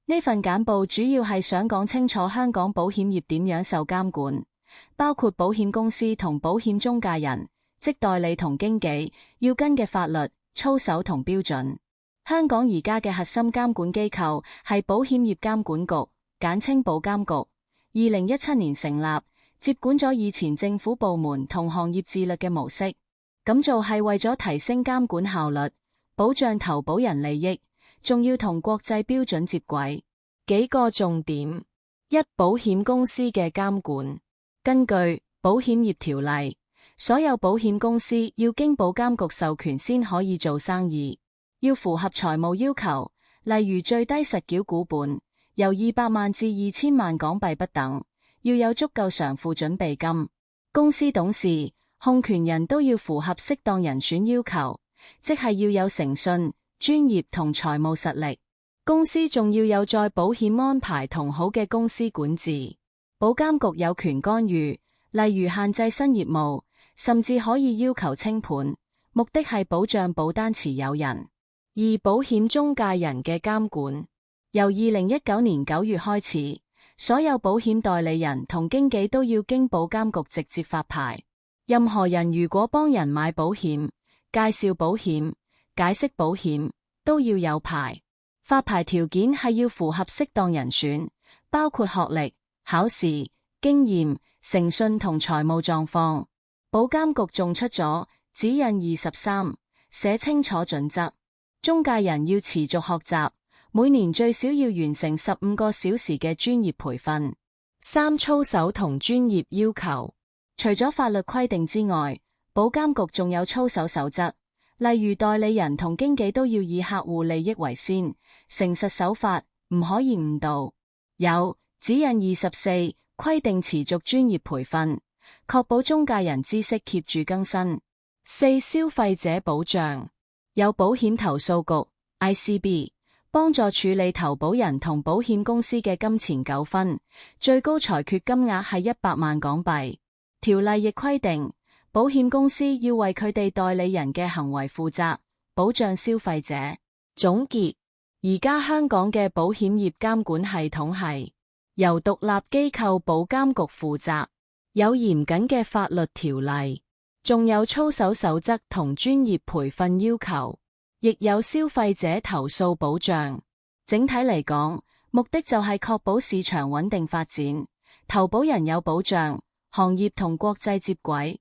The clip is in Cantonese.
呢份簡報主要係想講清楚香港保險業點樣受監管，包括保險公司同保險中介人，即代理同經紀要跟嘅法律、操守同標準。香港而家嘅核心監管機構係保險業監管局，簡稱保監局。2017年成立，接管咗以前政府部門同行業自律嘅模式。咁做係為咗提升監管效率，保障投保人利益，仲要同國際標準接軌。幾個重點：一、保險公司嘅監管。根據保險業條例，所有保險公司要經保監局授權先可以做生意，要符合財務要求，例如最低實繳股本由200萬至2000萬港幣不等，要有足夠償付準備金。公司董事、控權人都要符合適當人選要求，即係要有誠信、專業同財務實力。公司仲要有再保險安排同好嘅公司管治。保監局有權干預，例如限制新業務，甚至可以要求清盤，目的係保障保單持有人。二、保險中介人嘅監管。由2019年9月開始，所有保險代理人同經紀都要經保監局直接發牌。任何人如果幫人買保險、介紹保險、解釋保險，都要有牌。發牌條件係要符合適當人選，包括學歷、考試、經驗、誠信同財務狀況。保監局仲出咗指引23，寫清楚準則。中介人要持續學習，每年最少要完成15個小時嘅專業培訓。三、操守同專業要求。除咗法律規定之外，保監局仲有操守守則，例如代理人同經紀都要以客戶利益為先，誠實守法，唔可以誤導。有指引24，規定持續專業培訓，確保中介人知識 keep 住更新。四、消費者保障。有保險投訴局 ICB 幫助處理投保人同保險公司嘅金錢糾紛，最高裁決金額係100萬港幣。條例亦規定，保險公司要為佢哋代理人嘅行為負責，保障消費者。總結：而家香港嘅保險業監管系統係由獨立機構保監局負責，有嚴謹嘅法律條例，仲有操守守則同專業培訓要求，亦有消費者投訴保障。整體嚟講，目的就係確保市場穩定發展，投保人有保障，行業同國際接軌。